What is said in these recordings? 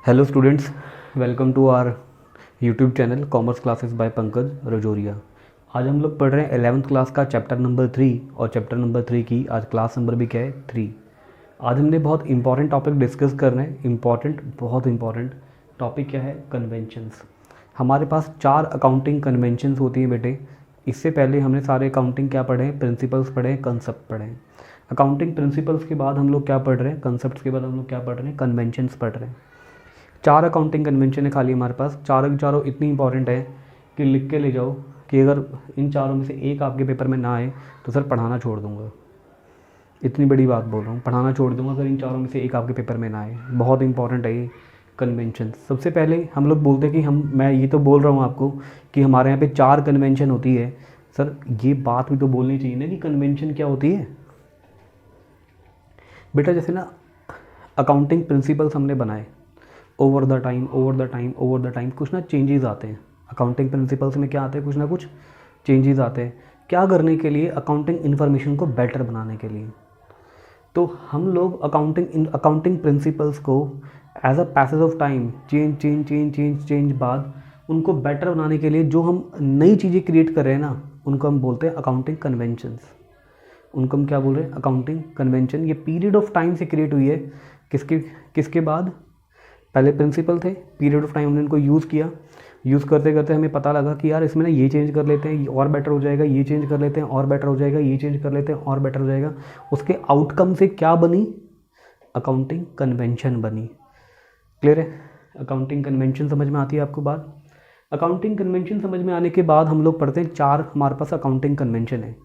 Hello students, welcome to our YouTube channel commerce classes by Pankaj Rajoria. आज हम लोग पढ़ रहे हैं 11th क्लास का चैप्टर नंबर 3 और चैप्टर नंबर 3 की आज क्लास नंबर भी क्या है 3। आज हमने बहुत इंपॉर्टेंट टॉपिक डिस्कस करना है। बहुत इंपॉर्टेंट टॉपिक क्या है? कन्वेंशंस। हमारे पास 4 अकाउंटिंग कन्वेंशंस होती हैं बेटे। इससे पहले हमने सारे अकाउंटिंग क्या पढ़े हैं? प्रिंसिपल्स पढ़े हैं, कंसेप्ट पढ़े हैं। अकाउंटिंग प्रिंसिपल्स के बाद हम लोग क्या पढ़ रहे हैं? कंसेप्ट के बाद हम लोग क्या पढ़ रहे हैं? कन्वेंशंस पढ़ रहे हैं। 4 अकाउंटिंग कन्वेंशन है खाली हमारे पास। चारों की चारों इतनी इंपॉर्टेंट है कि लिख के ले जाओ कि अगर इन चारों में से एक आपके पेपर में ना आए तो सर पढ़ाना छोड़ दूंगा। इतनी बड़ी बात बोल रहा हूँ, पढ़ाना छोड़ दूंगा अगर इन चारों में से एक आपके पेपर में ना आए। बहुत इंपॉर्टेंट है ये कन्वेंशन। सबसे पहले हम लोग बोलते हैं कि मैं ये तो बोल रहा हूँ आपको कि हमारे यहाँ पे 4 कन्वेंशन होती है। सर ये बात भी तो बोलनी चाहिए ना कि कन्वेंशन क्या होती है बेटा। जैसे ना अकाउंटिंग प्रिंसिपल्स हमने बनाए, ओवर द टाइम कुछ ना चेंजेस आते हैं। अकाउंटिंग प्रिंसिपल्स में क्या आते हैं? कुछ ना कुछ चेंजेस आते हैं। क्या करने के लिए? अकाउंटिंग इन्फॉर्मेशन को बेटर बनाने के लिए। तो हम लोग अकाउंटिंग प्रिंसिपल्स को as a passage of time change बाद उनको बेटर बनाने के लिए जो हम नई चीज़ें क्रिएट कर रहे हैं ना, उनको हम बोलते हैं अकाउंटिंग कन्वेंशंस। उनको हम क्या बोल रहे हैं? Accounting convention. ये पीरियड ऑफ टाइम से क्रिएट हुई है। किसके बाद? पहले प्रिंसिपल थे, पीरियड ऑफ टाइम हमने इनको यूज़ किया। यूज़ करते करते हमें पता लगा कि यार इसमें ना ये चेंज कर लेते हैं और बेटर हो जाएगा, ये चेंज कर लेते हैं और बेटर हो जाएगा, ये चेंज कर लेते हैं और बेटर हो जाएगा। उसके आउटकम से क्या बनी? अकाउंटिंग कन्वेंशन बनी। क्लियर है? अकाउंटिंग कन्वेंशन समझ में आती है आपको बात? अकाउंटिंग कन्वेंशन समझ में आने के बाद हम लोग पढ़ते हैं 4 हमारे पास अकाउंटिंग कन्वेंशन है।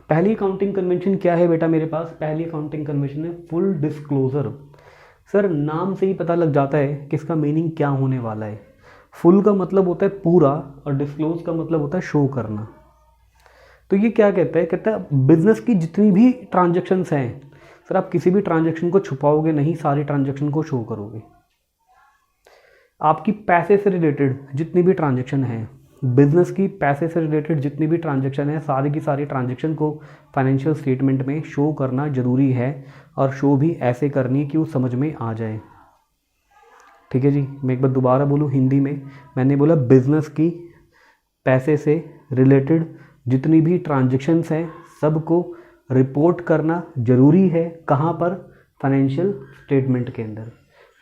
पहली अकाउंटिंग कन्वेंशन क्या है बेटा मेरे पास? पहली अकाउंटिंग कन्वेंशन है फुल डिस्क्लोजर। सर नाम से ही पता लग जाता है कि इसका मीनिंग क्या होने वाला है। फुल का मतलब होता है पूरा और डिस्क्लोज का मतलब होता है शो करना। तो ये क्या कहता है? कहता है बिजनेस की जितनी भी ट्रांजैक्शंस हैं, सर आप किसी भी ट्रांजैक्शन को छुपाओगे नहीं, सारी ट्रांजैक्शन को शो करोगे। आपकी पैसे से रिलेटेड जितनी भी ट्रांजैक्शन है, बिजनेस की पैसे से रिलेटेड जितनी भी ट्रांजैक्शन है, सारी की सारी ट्रांजैक्शन को फाइनेंशियल स्टेटमेंट में शो करना जरूरी है। और शो भी ऐसे करनी है कि वो समझ में आ जाए। ठीक है जी, मैं एक बार दोबारा बोलूँ हिंदी में। मैंने बोला बिजनेस की पैसे से रिलेटेड जितनी भी ट्रांजैक्शंस हैं सबको रिपोर्ट करना जरूरी है। कहाँ पर? फाइनेंशियल स्टेटमेंट के अंदर।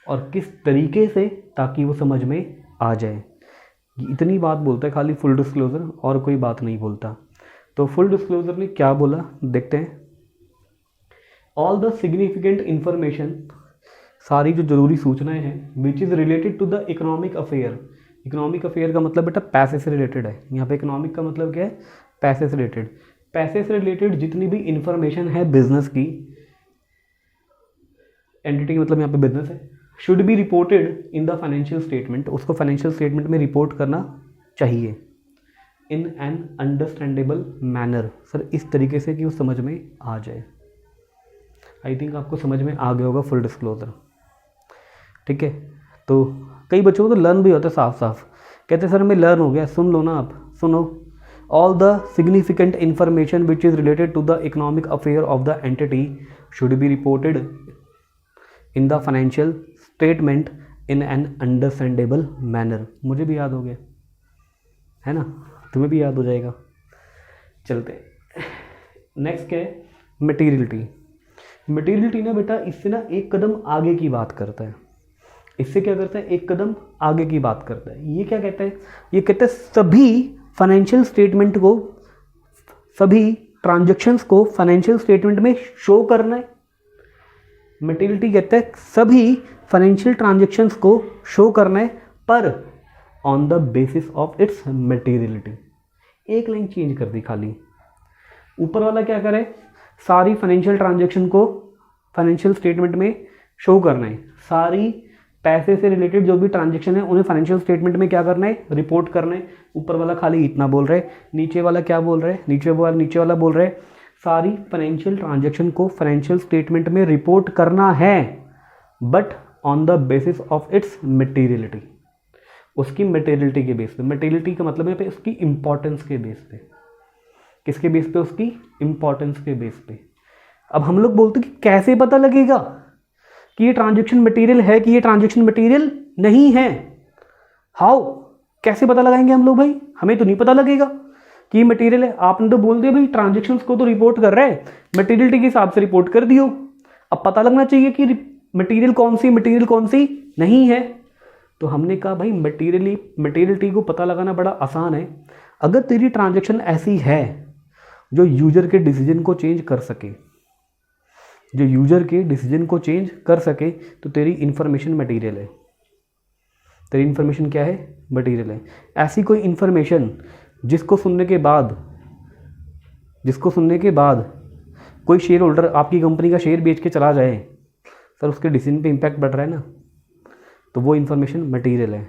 और किस तरीके से? ताकि वो समझ में आ जाए। इतनी बात बोलता है खाली फुल डिस्क्लोजर, और कोई बात नहीं बोलता। तो फुल डिस्क्लोजर ने क्या बोला देखते हैं। ऑल द सिग्निफिकेंट इंफॉर्मेशन, सारी जो जरूरी सूचनाएं हैं, which is related to the economic affair. Economic affair का मतलब बेटा पैसे से रिलेटेड है। यहाँ पे इकोनॉमिक का मतलब क्या है? पैसे से रिलेटेड। पैसे से रिलेटेड जितनी भी इंफॉर्मेशन है बिजनेस की, एंटिटी मतलब यहाँ पे बिजनेस है, should be reported in the financial statement. उसको फाइनेंशियल स्टेटमेंट में रिपोर्ट करना चाहिए इन एन अंडरस्टैंडेबल मैनर। सर इस तरीके से कि वो समझ में आ जाए। आई थिंक आपको समझ में आ गया होगा फुल डिस्क्लोजर। ठीक है, तो कई बच्चों को तो लर्न भी होता है साफ साफ। कहते हैं सर हमें लर्न हो गया। सुन लो ना, आप सुनो। All the significant information which is related to the economic affair of the entity should be reported in the financial statement in an understandable manner. मुझे भी याद हो गया है ना, तुम्हें भी याद हो जाएगा। चलते नेक्स्ट क्या है? मटीरियलिटी। मटीरियलिटी ना बेटा इससे ना एक कदम आगे की बात करता है। इससे क्या करता है? एक कदम आगे की बात करता है। ये क्या कहता है? ये कहता है सभी फाइनेंशियल स्टेटमेंट को, सभी ट्रांजैक्शंस को फाइनेंशियल स्टेटमेंट में शो करना है। मटीरियलिटी कहता है सभी फाइनेंशियल ट्रांजैक्शंस को शो करना है, पर on the basis of its materiality. एक लाइन चेंज कर दी खाली। ऊपर वाला क्या करे? सारी फाइनेंशियल ट्रांजैक्शन को फाइनेंशियल स्टेटमेंट में शो करना है। सारी पैसे से रिलेटेड जो भी ट्रांजैक्शन है उन्हें फाइनेंशियल स्टेटमेंट में क्या करना है? रिपोर्ट करना है। ऊपर वाला खाली इतना बोल रहा है। नीचे वाला क्या बोल रहा है? नीचे वाला बोल रहा है सारी फाइनेंशियल ट्रांजैक्शन को फाइनेंशियल स्टेटमेंट में रिपोर्ट करना है, but on the basis of its materiality. उसकी मटीरियलिटी के बेस पे। मटीरियलिटी का मतलब है पे उसकी इंपॉर्टेंस के बेस पे। किसके बेस पे? उसकी इंपॉर्टेंस के बेस पे। अब हम लोग बोलते कि कैसे पता लगेगा कि ये ट्रांजैक्शन मटेरियल है कि ये ट्रांजैक्शन मटेरियल नहीं है। हाउ, कैसे पता लगाएंगे हम लोग भाई? हमें तो नहीं पता लगेगा कि मटेरियल है। आपने तो बोल दिया भाई ट्रांजेक्शन्स को तो रिपोर्ट कर रहा है, मटेरियलिटी के हिसाब से रिपोर्ट कर दियो। अब पता लगना चाहिए कि मटेरियल कौन सी नहीं है। तो हमने कहा भाई मटेरियलिटी को पता लगाना बड़ा आसान है। अगर तेरी ट्रांजेक्शन ऐसी है जो यूजर के डिसीजन को चेंज कर सके, तो तेरी इंफॉर्मेशन मटेरियल है। तेरी इंफॉर्मेशन क्या है? मटेरियल है। ऐसी कोई इंफॉर्मेशन जिसको सुनने के बाद कोई शेयर होल्डर आपकी कंपनी का शेयर बेच के चला जाए, सर उसके डिसीजन पे इम्पैक्ट बढ़ रहा है ना, तो वो इन्फॉर्मेशन मटेरियल है।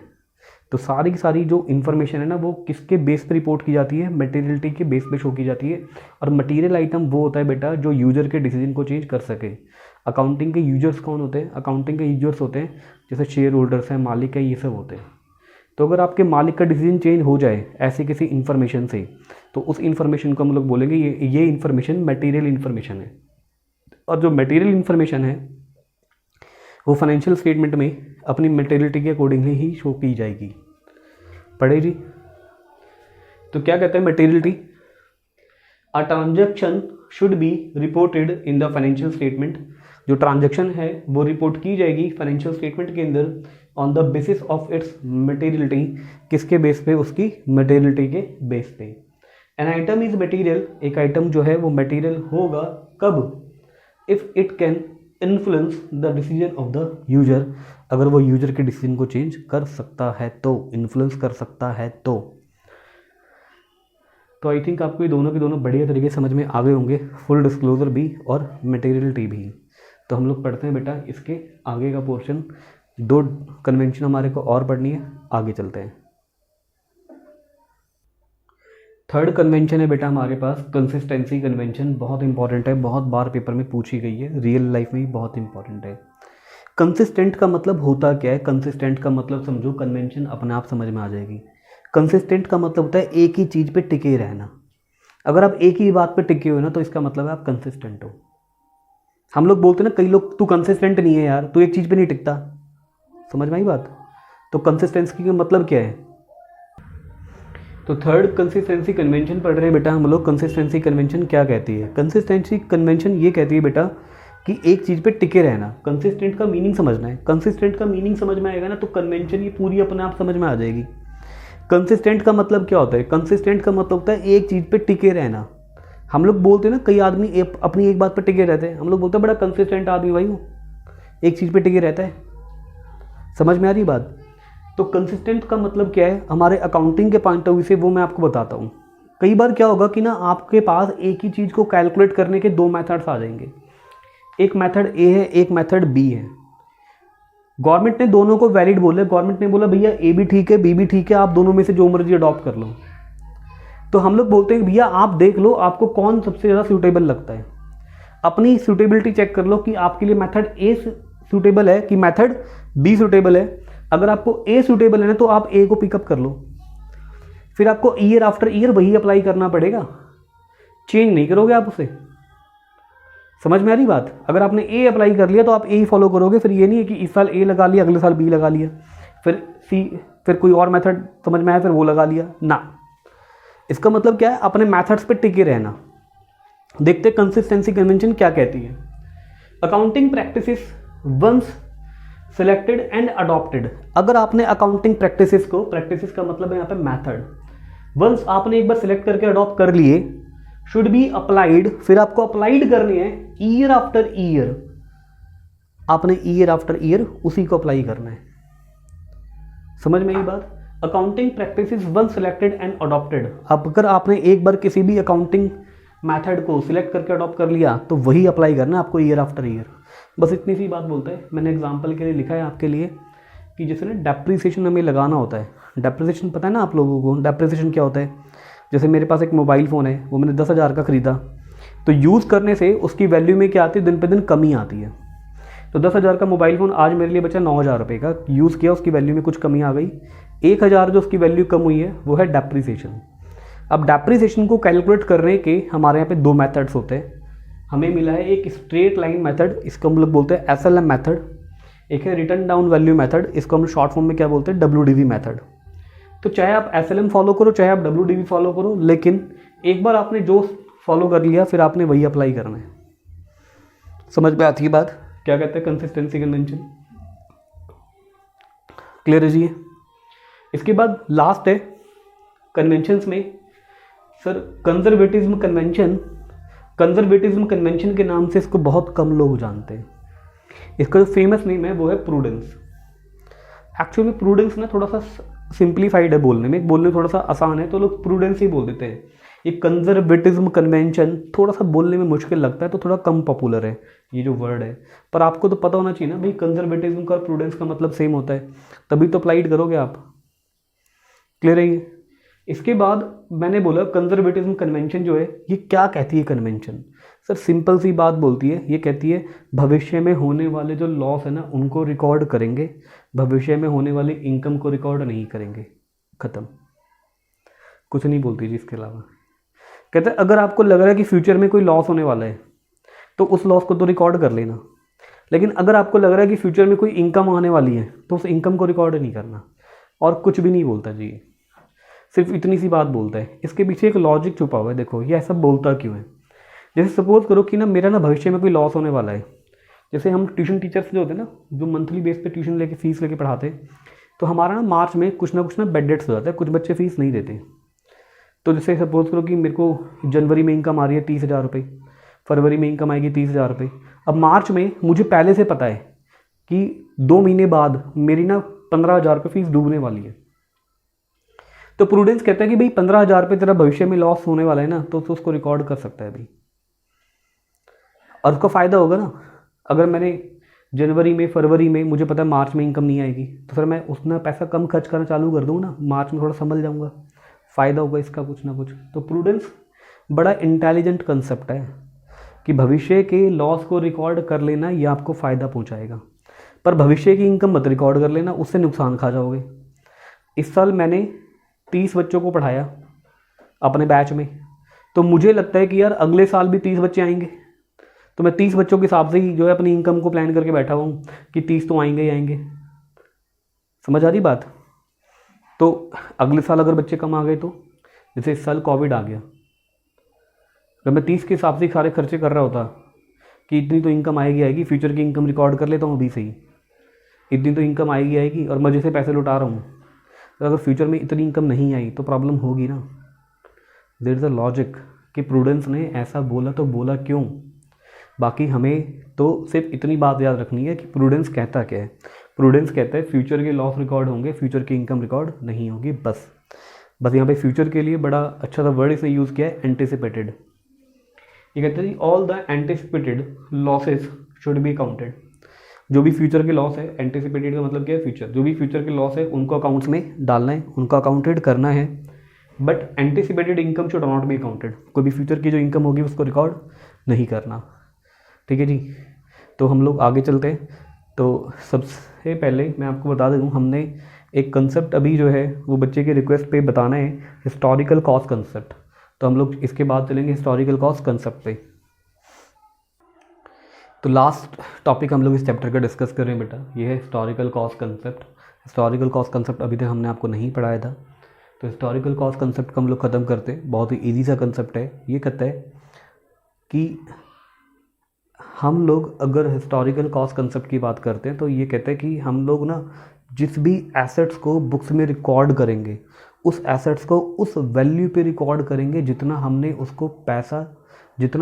तो सारी की सारी जो इन्फॉर्मेशन है ना, वो किसके बेस पे रिपोर्ट की जाती है? मटेरियलिटी के बेस पे शो की जाती है। और मटेरियल आइटम वो होता है बेटा जो यूजर के डिसीजन को चेंज कर सके। अकाउंटिंग के यूजर्स कौन होते हैं? अकाउंटिंग के यूजर्स होते हैं जैसे शेयर होल्डर्स हैं, मालिक है, ये सब होते हैं। तो अगर आपके मालिक का डिसीजन चेंज हो जाए ऐसे किसी इन्फॉर्मेशन से, तो उस इन्फॉर्मेशन को हम लोग बोलेंगे ये इन्फॉर्मेशन मटेरियल इन्फॉर्मेशन है। और जो मटेरियल इन्फॉर्मेशन है वो फाइनेंशियल स्टेटमेंट में अपनी मटेरियलिटी के अकॉर्डिंगली ही शो की जाएगी। पढ़े जी? तो क्या कहते हैं materiality? A transaction should be reported in the financial statement. जो ट्रांजैक्शन है वो रिपोर्ट की जाएगी फाइनेंशियल स्टेटमेंट के अंदर on the basis of its materiality. किसके बेस पे? उसकी मटेरियलिटी के बेस पे। एन आइटम इज मटेरियल, एक आइटम जो है वो मटेरियल होगा कब? If it can influence the decision of the user, अगर वो यूजर के डिसीजन को चेंज कर सकता है तो, इन्फ्लुएंस कर सकता है तो आई थिंक आपको ये दोनों के दोनों बढ़िया तरीके से समझ में आ गए होंगे, फुल डिस्क्लोजर भी और मटेरियलिटी भी। तो हम लोग पढ़ते हैं बेटा इसके आगे का पोर्शन। 2 कन्वेंशन हमारे को और पढ़नी है, आगे चलते हैं। थर्ड कन्वेंशन है बेटा हमारे पास कंसिस्टेंसी कन्वेंशन। बहुत इंपॉर्टेंट है, बहुत बार पेपर में पूछी गई है, रियल लाइफ में भी बहुत इंपॉर्टेंट है। कंसिस्टेंट का मतलब होता क्या है? कंसिस्टेंट का मतलब समझो, कन्वेंशन अपने आप समझ में आ जाएगी। कंसिस्टेंट का मतलब होता है एक ही चीज़ पे टिके रहना। अगर आप एक ही बात पे टिके हो ना तो इसका मतलब है आप कंसिस्टेंट हो। हम लोग बोलते हैं ना, कई लोग तू कंसिस्टेंट नहीं है यार, तू एक चीज़ पे नहीं टिकता। समझ में आई बात? तो कंसिस्टेंसी का मतलब क्या है? तो थर्ड कंसिस्टेंसी कन्वेंशन पढ़ रहे हैं बेटा हम लोग। कंसिस्टेंसी कन्वेंशन क्या कहती है? कंसिस्टेंसी कन्वेंशन ये कहती है बेटा कि एक चीज़ पे टिके रहना। कंसिस्टेंट का मीनिंग समझना है। कंसिस्टेंट का मीनिंग समझ में आएगा ना तो कन्वेंशन ये पूरी अपने आप समझ में आ जाएगी। कंसिस्टेंट का मतलब क्या होता है? कंसिस्टेंट का मतलब होता है एक चीज़ पे टिके रहना। हम लोग बोलते हैं ना, कई आदमी अपनी एक बात पे टिके रहते हैं, हम लोग बोलते हैं बड़ा कंसिस्टेंट आदमी भाई वो एक चीज़ पे टिके रहता है। समझ में आ रही बात? तो कंसिस्टेंट का मतलब क्या है हमारे अकाउंटिंग के पॉइंट ऑफ व्यू से, वो मैं आपको बताता हूँ। कई बार क्या होगा कि ना आपके पास एक ही चीज़ को कैलकुलेट करने के 2 मेथड्स आ जाएंगे। एक मेथड ए है, एक मेथड बी है। गवर्नमेंट ने दोनों को वैलिड बोला, गवर्नमेंट ने बोला भैया ए भी ठीक है बी भी ठीक है, आप दोनों में से जो मर्जी अडॉप्ट कर लो। तो हम लोग बोलते हैं भैया आप देख लो आपको कौन सबसे ज़्यादा सूटेबल लगता है। अपनी सूटेबिलिटी चेक कर लो कि आपके लिए मेथड ए सूटेबल है कि मेथड बी सूटेबल है। अगर आपको ए सूटेबल है ना तो आप ए को पिकअप कर लो, फिर आपको ईयर आफ्टर ईयर वही अप्लाई करना पड़ेगा, चेंज नहीं करोगे आप उसे। समझ में आ रही बात? अगर आपने ए अप्लाई कर लिया तो आप ए ही फॉलो करोगे, फिर ये नहीं है कि इस साल ए लगा लिया अगले साल बी लगा लिया, फिर सी, फिर कोई और मेथड समझ में आया फिर वो लगा लिया ना। इसका मतलब क्या है? अपने मेथड्स पे टिके रहना। देखते कंसिस्टेंसी कन्वेंशन क्या कहती है। Accounting practices once selected and adopted. अगर आपने अकाउंटिंग प्रैक्टिसेस को, प्रैक्टिसेस का मतलब है यहाँ पे मेथड, वंस आपने एक बार सिलेक्ट करके अडॉप्ट कर लिए, शुड बी अप्लाइड, फिर आपको अप्लाइड करनी है ईयर आफ्टर ईयर। आपने ईयर आफ्टर ईयर उसी को अप्लाई करना है। समझ में आई बात? Accounting practices one selected and adopted. अब अगर आपने एक बार किसी भी अकाउंटिंग मेथड को सिलेक्ट करके अडॉप्ट कर लिया तो वही अप्लाई करना है आपको ईयर आफ्टर ईयर। बस इतनी सी बात बोलता है। मैंने एग्जांपल के लिए लिखा है आपके लिए कि जैसे ना डेप्रिसिएशन हमें लगाना होता है। डेप्रिसिएशन पता है ना आप लोगों को? डेप्रिसिएशन क्या होता है? जैसे मेरे पास एक मोबाइल फ़ोन है, वो मैंने 10,000 का ख़रीदा, तो यूज़ करने से उसकी वैल्यू में क्या आती है? दिन पे दिन कमी आती है। तो 10,000 का मोबाइल फ़ोन आज मेरे लिए बचा 9,000 रुपये का, यूज़ किया उसकी वैल्यू में कुछ कमी आ गई, 1,000 जो उसकी वैल्यू कम हुई है वो है डेप्रिसिएशन। अब डेप्रिसिएशन को कैलकुलेट करने के हमारे यहाँ पे 2 मेथड्स होते हैं। हमें मिला है एक स्ट्रेट लाइन मेथड, इसको हम लोग बोलते हैं SLM मेथड, एक है रिटर्न डाउन वैल्यू मेथड, इसको हम शॉर्ट फॉर्म में क्या बोलते हैं, WDV मेथड। तो चाहे आप SLM फॉलो करो चाहे आप WDV फॉलो करो, लेकिन एक बार आपने जो फॉलो कर लिया फिर आपने वही अप्लाई करना है। समझ में आती है बात? क्या कहते हैं कंसिस्टेंसी कन्वेंशन। क्लियर है जी? इसके बाद लास्ट है कन्वेंशंस में sir conservatism convention. Conservatism convention के नाम से इसको बहुत कम लोग जानते हैं। इसका जो फेमस नेम है वो है प्रूडेंस। एक्चुअली में प्रूडेंस ना थोड़ा सा सिंप्लीफाइड है बोलने में थोड़ा सा आसान है, तो लोग प्रूडेंस ही बोल देते हैं। ये कंजर्वेटिज्म कन्वेंशन थोड़ा सा बोलने में मुश्किल लगता है, तो थोड़ा कम पॉपुलर है ये जो वर्ड है। पर आपको तो पता होना चाहिए ना भाई, कंजर्वेटिज्म का और प्रूडेंस का मतलब सेम होता है, तभी तो अप्लाइड करोगे आप। क्लियर है ये? इसके बाद मैंने बोला कंजर्वेटिज्म कन्वेंशन जो है ये क्या कहती है कन्वेंशन। सर सिंपल सी बात बोलती है, ये कहती है भविष्य में होने वाले जो लॉस है ना उनको रिकॉर्ड करेंगे, भविष्य में होने वाली इनकम को रिकॉर्ड नहीं करेंगे। ख़त्म, कुछ नहीं बोलती जी इसके अलावा। कहते हैं अगर आपको लग रहा है कि फ्यूचर में कोई लॉस होने वाला है तो उस लॉस को तो रिकॉर्ड कर लेना, लेकिन अगर आपको लग रहा है कि फ्यूचर में कोई इनकम आने वाली है तो उस इनकम को रिकॉर्ड नहीं करना। और कुछ भी नहीं बोलता जी, सिर्फ इतनी सी बात बोलता है। इसके पीछे एक लॉजिक छुपा हुआ है, देखो ये ऐसा बोलता क्यों है। जैसे सपोज करो कि ना मेरा ना भविष्य में कोई लॉस होने वाला है। जैसे हम ट्यूशन टीचर्स जो होते हैं ना, जो मंथली बेस पे ट्यूशन लेके फीस लेके पढ़ाते, तो हमारा ना मार्च में कुछ ना बेड डेट्स हो जाता है, कुछ बच्चे फीस नहीं देते। तो जैसे सपोज करो कि मेरे को जनवरी में इनकम आ रही है 30,000 रुपये, फरवरी में इनकम आएगी 30,000 रुपये। अब मार्च में मुझे पहले से पता है कि 2 महीने बाद मेरी ना 15,000 रुपये फीस डूबने वाली है। तो प्रूडेंस कहता है कि भाई 15,000 रुपये तेरा भविष्य में लॉस होने वाला है ना, तो उसको रिकॉर्ड कर सकता है भाई, और उसका फ़ायदा होगा ना। अगर मैंने जनवरी में फरवरी में मुझे पता है मार्च में इनकम नहीं आएगी, तो फिर मैं उसमें पैसा कम खर्च करना चालू कर दूँ ना, मार्च में थोड़ा संभल जाऊँगा, फ़ायदा होगा इसका कुछ ना कुछ। तो प्रूडेंस बड़ा इंटेलिजेंट कंसेप्ट है कि भविष्य के लॉस को रिकॉर्ड कर लेना ये आपको फ़ायदा पहुँचाएगा, पर भविष्य की इनकम मत रिकॉर्ड कर लेना, उससे नुकसान खा जाओगे। इस साल मैंने 30 बच्चों को पढ़ाया अपने बैच में, तो मुझे लगता है कि यार अगले साल भी 30 बच्चे आएंगे, तो मैं 30 बच्चों के हिसाब से ही जो है अपनी इनकम को प्लान करके बैठा हुआ हूँ कि 30 तो आएंगे ही आएंगे। समझ आ रही बात? तो अगले साल अगर बच्चे कम आ गए, तो जैसे इस साल कोविड आ गया, अगर मैं 30 के हिसाब से सारे खर्चे कर रहा होता कि इतनी तो इनकम आएगी, फ्यूचर की इनकम रिकॉर्ड कर लेता हूँ अभी से ही, इतनी तो इनकम आएगी और मज़े से पैसे लुटा रहा हूँ, तो अगर फ्यूचर में इतनी इनकम नहीं आई तो प्रॉब्लम होगी ना। देयर इज़ अ लॉजिक कि प्रूडेंस ने ऐसा बोला तो बोला क्यों। बाकी हमें तो सिर्फ इतनी बात याद रखनी है कि प्रूडेंस कहता क्या है। प्रूडेंस कहता है फ्यूचर के लॉस रिकॉर्ड होंगे, फ्यूचर की इनकम रिकॉर्ड नहीं होगी। बस यहाँ पे फ्यूचर के लिए बड़ा अच्छा सा वर्ड इसने यूज़ किया है, एंटिसिपेटेड। ये कहते हैं all the anticipated losses should be counted. जो भी फ्यूचर के लॉस है, एंटिसिपेटेड का मतलब क्या है, फ्यूचर, जो भी फ्यूचर के लॉस है उनको अकाउंट्स में डालना है, उनको अकाउंटेड करना है। But anticipated income should not be counted. कोई भी फ्यूचर की जो इनकम होगी उसको रिकॉर्ड नहीं करना। ठीक है जी, तो हम लोग आगे चलते हैं। तो सबसे पहले मैं आपको बता दूँ, हमने एक कंसेप्ट अभी जो है वो बच्चे के रिक्वेस्ट पे बताना है, हिस्टोरिकल कॉस्ट कंसेप्ट। तो हम लोग इसके बाद चलेंगे हिस्टोरिकल कॉस्ट कंसेप्ट पे। तो लास्ट टॉपिक हम लोग इस चैप्टर का डिस्कस कर रहे हैं बेटा, ये है historical cost concept. Historical cost concept अभी तक हमने आपको नहीं पढ़ाया था, तो हिस्टोरिकल कॉस्ट कंसेप्ट को हम लोग ख़त्म करते हैं। बहुत ही ईजी सा कंसेप्ट है। ये कहता है कि हम लोग अगर हिस्टोरिकल कॉस्ट कंसेप्ट की बात करते हैं तो ये कहता है कि हम लोग ना जिस भी एसेट्स को बुक्स में रिकॉर्ड करेंगे, उस एसेट्स को उस वैल्यू पे रिकॉर्ड करेंगे जितना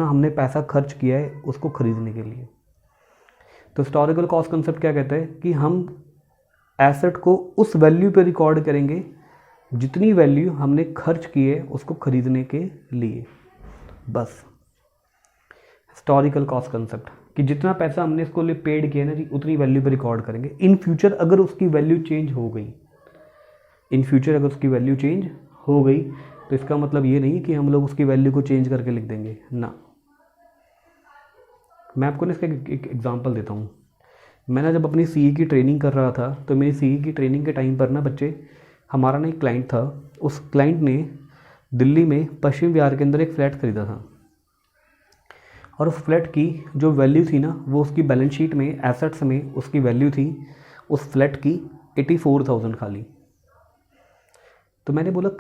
हमने पैसा खर्च किया है उसको ख़रीदने के लिए। तो हिस्टोरिकल कॉस्ट कंसेप्ट क्या कहता है कि हम एसेट को उस वैल्यू पे रिकॉर्ड करेंगे जितनी वैल्यू हमने खर्च की है उसको ख़रीदने के लिए। बस हिस्टोरिकल कॉस्ट कंसेप्ट कि जितना पैसा हमने इसको लिए पेड किया ना जी, उतनी वैल्यू पे रिकॉर्ड करेंगे। इन फ्यूचर अगर उसकी वैल्यू चेंज हो गई, तो इसका मतलब ये नहीं कि हम लोग उसकी वैल्यू को चेंज करके लिख देंगे ना। मैं आपको ना इसका एक एग्जांपल देता हूँ। मैं ना जब अपनी सीए की ट्रेनिंग कर रहा था, तो मेरी सीए की ट्रेनिंग के टाइम पर ना हमारा ना एक क्लाइंट था, उस क्लाइंट ने दिल्ली में पश्चिम विहार के अंदर एक फ्लैट ख़रीदा था, और उस फ्लैट की जो वैल्यू थी ना वो उसकी बैलेंस शीट में एसेट्स में उसकी वैल्यू थी उस फ्लैट की 84,000 खाली। तो मैंने बोला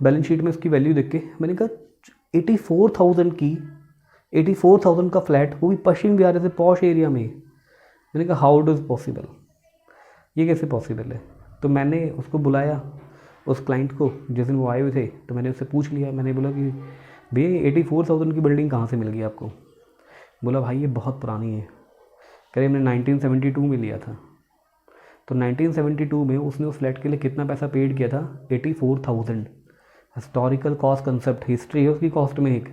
बैलेंस शीट में उसकी वैल्यू देख के मैंने कहा 84,000 का फ्लैट, वो भी पश्चिम बिहार से पॉश एरिया में। मैंने कहा हाउ इट इज़ पॉसिबल, ये कैसे पॉसिबल है। तो मैंने उसको बुलाया उस क्लाइंट को जिस दिन वो आए हुए थे, तो मैंने उससे पूछ लिया। मैंने बोला कि भैया 84,000 की बिल्डिंग कहाँ से मिल गई आपको। बोला भाई ये बहुत पुरानी है। कह रहे हमने 1972 में लिया था। तो 1972 में उसने उस फ्लैट के लिए कितना पैसा पेड किया था, 84,000। हिस्टोरिकल कॉस्ट कंसेप्ट, हिस्ट्री है उसकी कॉस्ट में एक,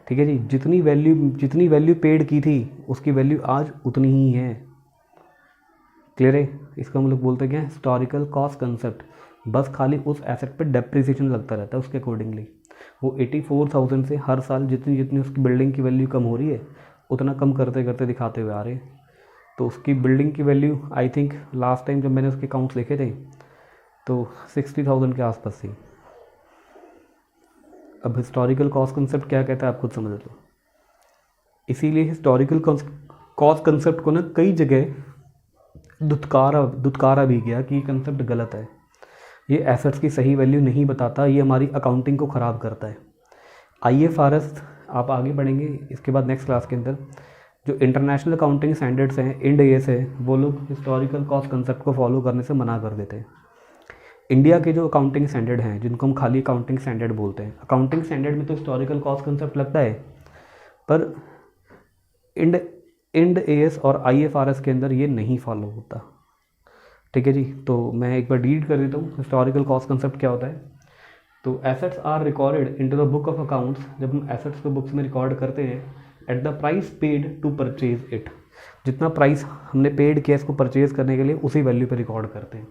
ठीक है जी। जितनी वैल्यू पेड की थी उसकी वैल्यू आज उतनी ही है। क्लियर है। इसका हम लोग बोलते हैं क्या, हिस्टोरिकल कॉस्ट कंसेप्ट। बस खाली उस एसेट पे डेप्रिसिएशन लगता रहता है उसके अकॉर्डिंगली। वो 84,000 से हर साल जितनी जितनी उसकी बिल्डिंग की वैल्यू कम हो रही है उतना कम करते करते दिखाते हुए आ रहे हैं। तो उसकी बिल्डिंग की value I think last time जब मैंने उसके अकाउंट्स लिखे थे तो 60,000 के आसपास थी। अब हिस्टोरिकल कॉस्ट कंसेप्ट क्या कहता है आप खुद समझ लो। इसीलिए हिस्टोरिकल कॉस्ट कंसेप्ट को ना कई जगह दुत्कारा भी गया कि ये कंसेप्ट गलत है, ये एसेट्स की सही वैल्यू नहीं बताता, ये हमारी अकाउंटिंग को ख़राब करता है। IFRS आप आगे बढ़ेंगे इसके बाद नेक्स्ट क्लास के अंदर, जो इंटरनेशनल अकाउंटिंग स्टैंडर्ड्स हैं, इंड AS है, वो लोग हिस्टोरिकल कॉस्ट कंसेप्ट को फॉलो करने से मना कर देते हैं। इंडिया के जो अकाउंटिंग स्टैंडर्ड हैं जिनको हम खाली अकाउंटिंग स्टैंडर्ड बोलते हैं, अकाउंटिंग स्टैंडर्ड में तो हिस्टोरिकल कॉस्ट कंसेप्ट लगता है, पर इंड AS और IFRS के अंदर ये नहीं फॉलो होता। ठीक है जी। तो मैं एक बार रीड कर देता हूँ हिस्टोरिकल कॉस्ट कंसेप्ट क्या होता है। तो assets are recorded into the book of accounts, जब हम एसेट्स को बुक्स में रिकॉर्ड करते हैं, at the price paid to purchase it, जितना प्राइस हमने पेड किया इसको परचेज करने के लिए उसी वैल्यू पे रिकॉर्ड करते हैं।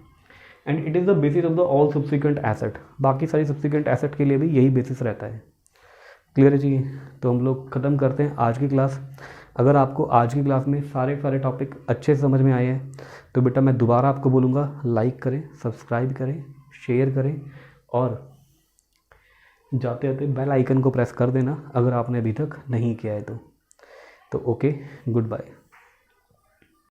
And it is the basis of the all subsequent asset, बाकी सारी सब्सिक्वेंट एसेट के लिए भी यही बेसिस रहता है। क्लियर है जी। तो हम लोग ख़त्म करते हैं आज की क्लास। अगर आपको आज की क्लास में सारे टॉपिक अच्छे से समझ में आए हैं तो बेटा मैं दोबारा आपको बोलूँगा लाइक करें, सब्सक्राइब करें, शेयर करें और जाते जाते बेल आइकन को प्रेस कर देना अगर आपने अभी तक नहीं किया है तो ओके, गुड बाय।